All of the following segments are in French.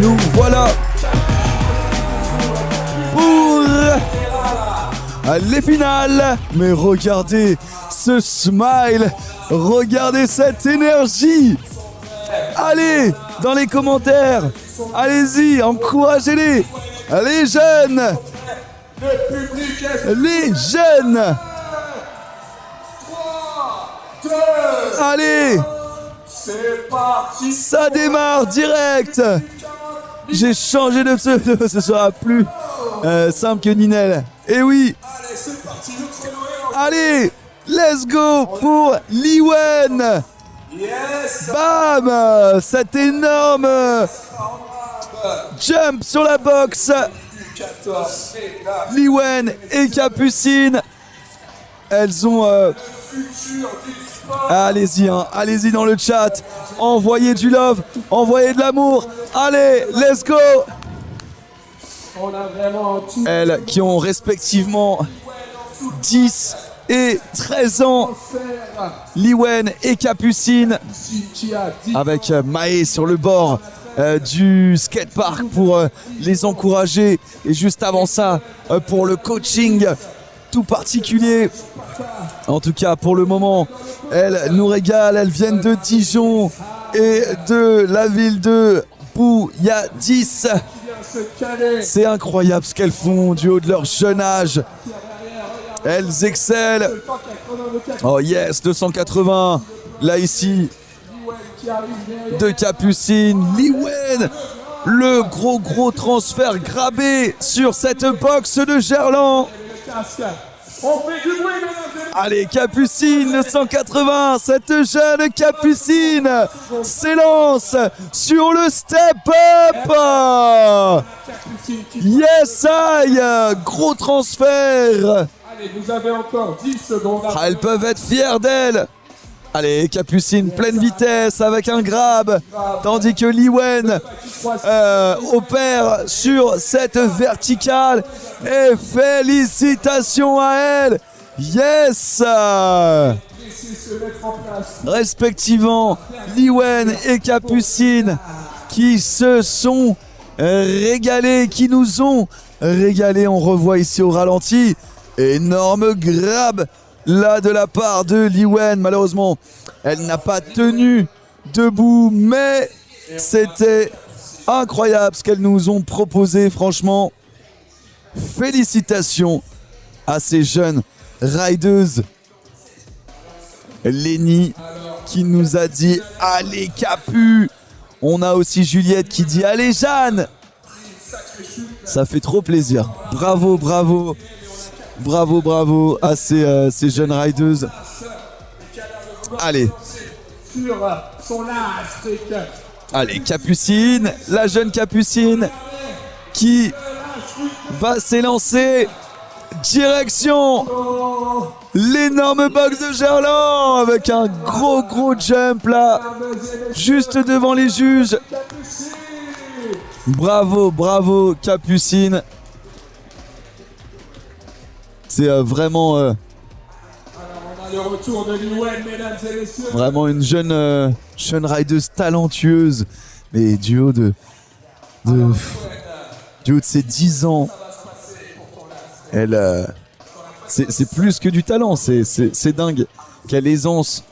Nous voilà pour les finales. Mais regardez ce smile, regardez cette énergie. Allez, dans les commentaires, allez-y, encouragez-les. Les jeunes, les jeunes. Allez, c'est parti. Ça démarre direct. J'ai changé de pseudo, ce sera plus simple que Ninel. Et oui. Allez, c'est parti, le chrono est Allez, let's go pour Liwen. Yes. Bam, cet énorme jump sur la box. 14 et là, Liwen et Capucine, elles ont... futur du sport. Allez-y, hein, allez-y dans le chat. Envoyez du love, envoyez de l'amour. Allez, let's go. On a vraiment tout Elles qui ont respectivement 10 et 13 ans. faire. Liwen et Capucine, Si tu as dit avec Maë sur le bord du skatepark pour les encourager. Et juste avant ça, pour le coaching tout particulier. En tout cas, pour le moment, elles nous régalent. Elles viennent de Dijon et de la ville de Bouyadis. se caler. C'est incroyable ce qu'elles font du haut de leur jeune âge. Elles excellent. Le temps qu'il y a chrono de 4 Oh yes, 280. Là ici, qui arrive derrière. de Capucine, Liwen. Le gros transfert grabé sur cette box de Gerland. Le casque. On fait du bruit, mesdames et messieurs. Allez, Capucine, 180, cette jeune Capucine s'élance sur le step-up. Capucine qui- Yes, I, gros transfert. Allez, vous avez encore 10 secondes. Ah, elles peuvent être fières d'elle. Allez, Capucine, pleine vitesse avec un grab, tandis que Liwen opère sur cette verticale. Et félicitations à elle. Yes. Laissez se mettre en place. Respectivement, Liwen et Capucine qui se sont régalés, qui nous ont régalés. On revoit ici au ralenti, énorme grab là de la part de Liwen. Malheureusement, elle n'a pas tenu debout, mais c'était incroyable ce qu'elles nous ont proposé. Franchement, félicitations à ces jeunes rideuses. Lenny qui nous a dit allez Capu. On a aussi Juliette qui dit allez Jeanne. Ça fait trop plaisir. Bravo, bravo. Bravo, bravo à ces jeunes rideuses. Allez, Sur son âge, allez, Capucine, la jeune Capucine qui va s'élancer direction l'énorme box de Gerland avec un gros jump là, juste devant les juges. Bravo, bravo Capucine. C'est vraiment, On a le retour de Liwen, mesdames et messieurs. vraiment une jeune rideuse talentueuse. Mais du haut de ses 10 ans, elle, c'est plus que du talent, c'est dingue. Quelle aisance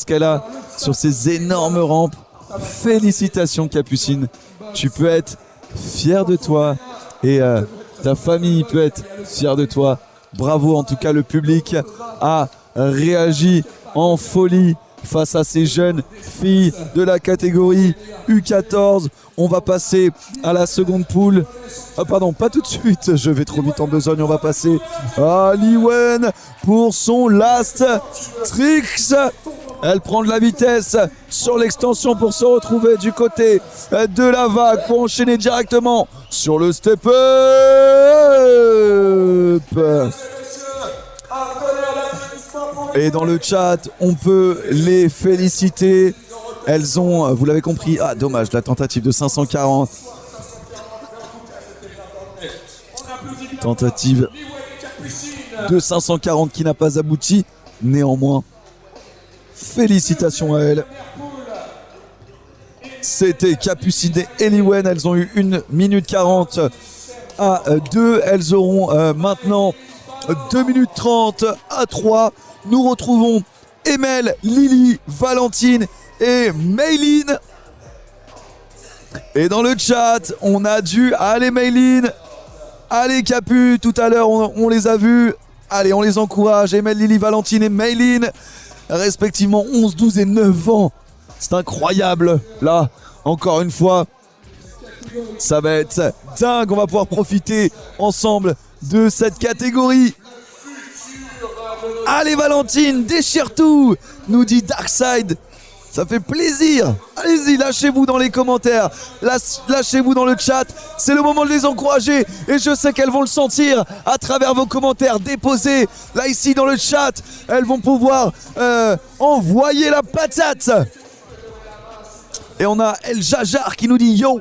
qu'elle a sur ces énormes rampes. Félicitations Capucine, tu peux être fier de toi et ta famille peut être fière de toi. Bravo, en tout cas le public a réagi en folie face à ces jeunes filles de la catégorie U14. On va passer à la seconde poule. Ah pardon, pas tout de suite, je vais trop vite en besogne. On va passer à Liwen pour son last tricks. Elle prend de la vitesse sur l'extension pour se retrouver du côté de la vague pour enchaîner directement sur le step-up. Et dans le chat, on peut les féliciter. Elles ont, vous l'avez compris, ah dommage, la tentative de 540. Tentative de 540 qui n'a pas abouti. Néanmoins, félicitations à elle. C'était Capucine et Liwen. Elles ont eu 1 minute 40 à 2. Elles auront maintenant 2 minutes 30 à 3. Nous retrouvons Emel, Lily, Valentine et Mayline. Et dans le chat, on a dû... Allez Mayline, allez Capu, tout à l'heure on les a vus. Allez, on les encourage. Emel, Lily, Valentine et Mayline, respectivement 11, 12 et 9 ans. C'est incroyable. Là, encore une fois, ça va être dingue. On va pouvoir profiter ensemble de cette catégorie. Allez Valentine, déchire tout, nous dit Darkside. Ça fait plaisir. Allez-y, lâchez-vous dans les commentaires. Lâchez-vous dans le chat. C'est le moment de les encourager. Et je sais qu'elles vont le sentir à travers vos commentaires déposés. Là, ici, dans le chat, elles vont pouvoir envoyer la patate. Et on a El Jajar qui nous dit yo.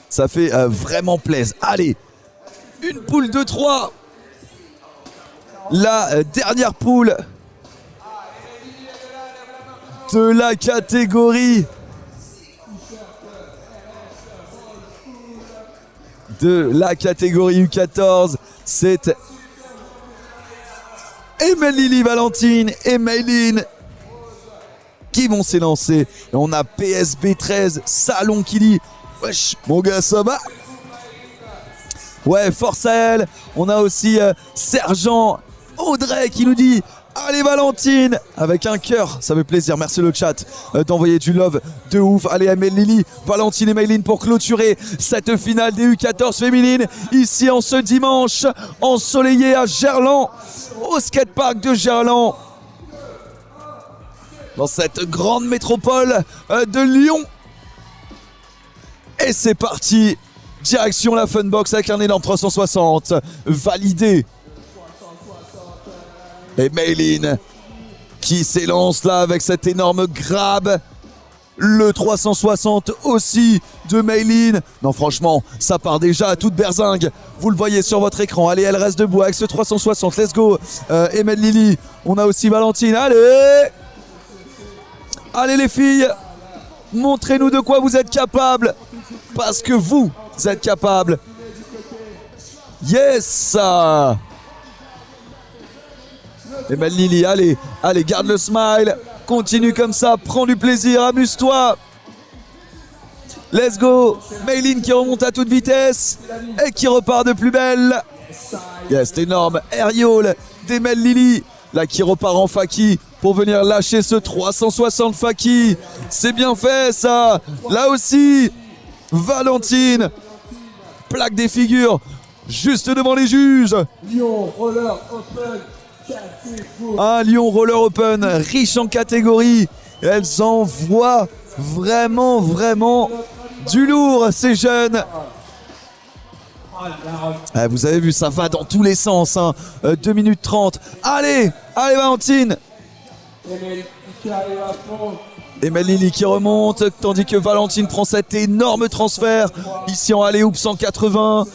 Ça fait vraiment plaisir. Allez, une poule de 3. La dernière poule de la catégorie U14, c'est Emel, Lily, Valentine et Mayline qui vont s'élancer. Et on a PSB 13 Salon qui dit wesh mon gars, ça va? Ouais, force à elle. On a aussi Sergent Audrey qui nous dit allez Valentine, avec un cœur, ça fait plaisir, merci le chat d'envoyer du love de ouf. Allez Emel, Lily, Valentine et Mayline pour clôturer cette finale des U14 féminines ici en ce dimanche ensoleillé à Gerland, au skatepark de Gerland, dans cette grande métropole de Lyon. Et c'est parti, direction la Funbox avec un énorme 360 validé. Et Mayline qui s'élance là avec cet énorme grab. Le 360 aussi de Mayline. Non franchement, ça part déjà à toute berzingue. Vous le voyez sur votre écran. Allez, elle reste debout avec ce 360. Let's go. Emel, Lily. On a aussi Valentine. Allez. Allez les filles. Montrez-nous de quoi vous êtes capables. Parce que vous êtes capables. Yes. Emel, Lily, allez, garde le smile, continue comme ça, prends du plaisir, amuse-toi. Let's go. Mayline qui remonte à toute vitesse et qui repart de plus belle. Yes, c'est énorme. Aerial d'Emel, Lily, là qui repart en faki pour venir lâcher ce 360 faki. C'est bien fait ça. Là aussi, Valentine plaque des figures juste devant les juges. Lyon Roller Open. Un Lyon Roller Open riche en catégories. Elles envoient vraiment du lourd, ces jeunes. Vous avez vu, ça va dans tous les sens. 2 minutes 30. Allez Valentine. Emel, Lily qui remonte, tandis que Valentine prend cet énorme transfert. Ici en alley-oop 180.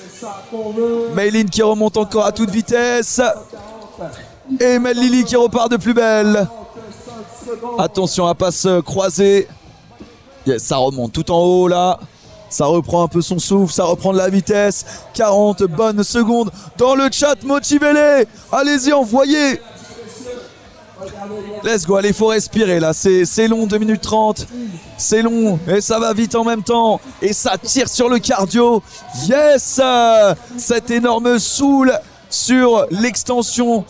Mayline qui remonte encore à toute vitesse. Et Emel, Lily qui repart de plus belle. Attention à passe croisée. Yes, ça remonte tout en haut là. Ça reprend un peu son souffle, ça reprend de la vitesse. 40 bonnes secondes dans le chat, motivez-les. Allez-y, envoyez. Let's go, allez, faut respirer là. C'est long, 2 minutes 30. C'est long et ça va vite en même temps. Et ça tire sur le cardio. Yes. Cet énorme soul sur l'extension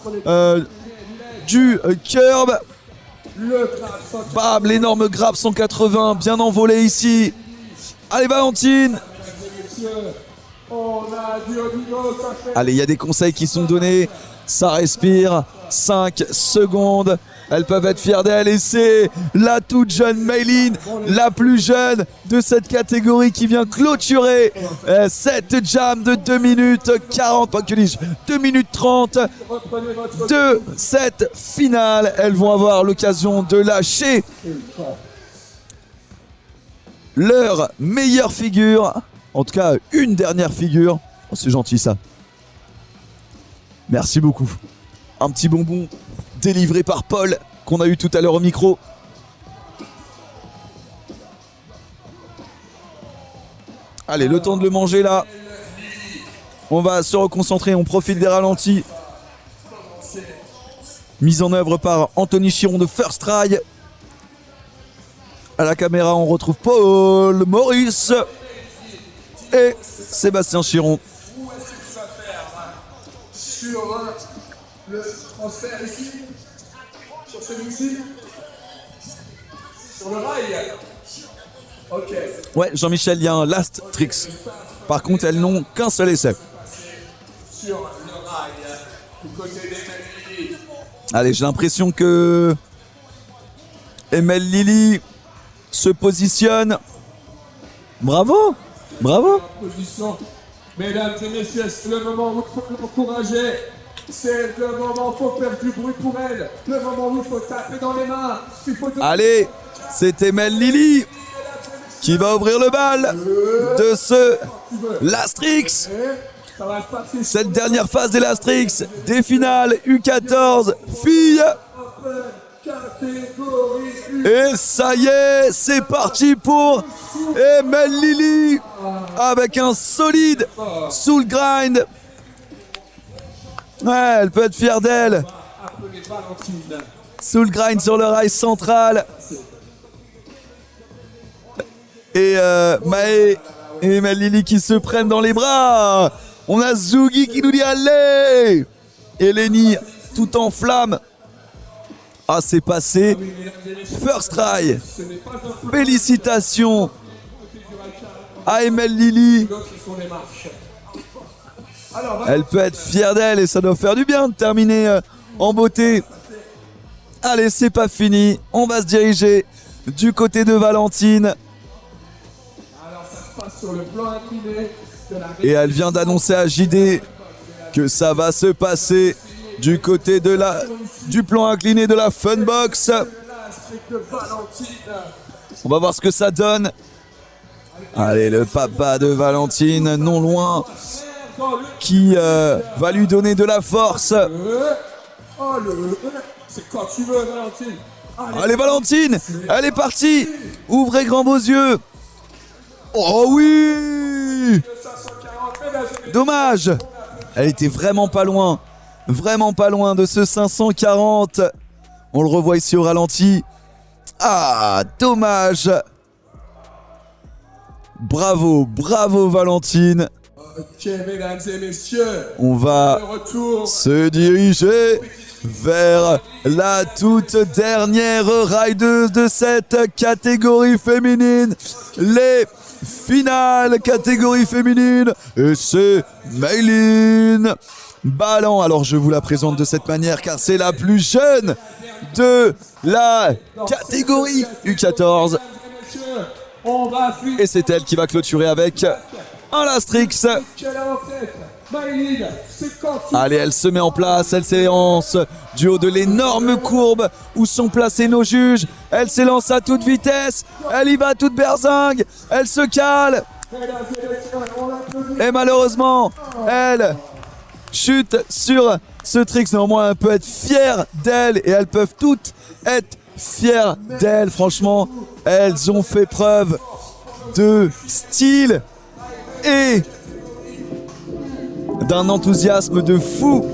du curb. Bam, l'énorme grab 180 bien envolé ici. Allez Valentine. Allez, il y a des conseils qui sont donnés. Ça respire. 5 secondes. Elles peuvent être fières d'elle. Et c'est la toute jeune Mayline, la plus jeune de cette catégorie qui vient clôturer cette jam de 2 minutes 40. Pas que dis-je, 2 minutes 30 de cette finale. Elles vont avoir l'occasion de lâcher leur meilleure figure. En tout cas, une dernière figure. Oh, c'est gentil ça. Merci beaucoup. Un petit bonbon délivré par Paul qu'on a eu tout à l'heure au micro. Allez, le temps de le manger là. On va se reconcentrer, on profite des ralentis. Mise en œuvre par Anthony Chiron de First Try. À la caméra, on retrouve Paul Maurice et Sébastien Chiron. Où est-ce que tu vas faire sur le transfert ici? Sur celui-ci? Sur le rail? Ok. Ouais, Jean-Michel, il y a un last tricks. Par contre, elles n'ont qu'un seul essai. Sur le rail, du côté des Lily. Allez, j'ai l'impression que Emel Lily se positionne. Bravo, bravo. Position. Mesdames et messieurs, c'est le moment où il faut l'encourager. C'est le moment où il faut faire du bruit pour elle. Le moment où il faut taper dans les mains. Il faut Allez, c'est Emel Lily qui va ouvrir le bal de ce Lastrix. Ça va se passer. Cette dernière phase des Lastrix, des finales U14 filles. Catégorie U. Et ça y est, c'est parti pour Emel Lily avec un solide soul grind. Ouais, elle peut être fière d'elle. Appelez Valentine. Soul grind sur le rail central. Et Maë et Emel Lily qui se prennent dans les bras. On a Zougi qui nous dit allez. Et Lenny tout en flamme. Ah, c'est passé. First try. Ce n'est pas un Félicitations à Emel Lily. pilote qui sont les marches. Alors, Elle peut être fière d'elle et ça doit faire du bien de terminer en beauté. Allez, c'est pas fini. On va se diriger du côté de Valentine. alors ça se passe sur le plan incliné de la Et elle vient d'annoncer à JD que ça va se passer du côté du plan incliné de la Funbox. de Valentine. On va voir ce que ça donne. Allez, le papa de Valentine, non loin, qui va lui donner de la force. Oh le c'est quand tu veux Valentine. Allez, Valentine, elle est partie. Ouvrez grand vos yeux. Oh oui! 540 mesdames et messieurs. Dommage. Elle était vraiment pas loin de ce 540. On le revoit ici au ralenti. Ah, dommage. Bravo, bravo Valentine. Ok mesdames et messieurs. On va Le retour. se diriger vers la toute dernière rideuse de cette catégorie féminine. Les finales catégorie féminine. Et c'est Maylin Ballan. Alors je vous la présente de cette manière car c'est la plus jeune de la catégorie U14. Mesdames et messieurs, on va finir. Et c'est elle qui va clôturer avec un Lastrix. Quelle est en tête? Maëlyn, c'est quand tu Allez, elle se met en place, elle s'élance du haut de l'énorme courbe où sont placés nos juges. Elle s'élance à toute vitesse, elle y va à toute berzingue, elle se cale. mesdames et messieurs, on applaudit. Et malheureusement, elle chute sur ce trick. Néanmoins, elle peut être fière d'elle et elles peuvent toutes être fières d'elle. Franchement, elles ont fait preuve de style et d'un enthousiasme de fou.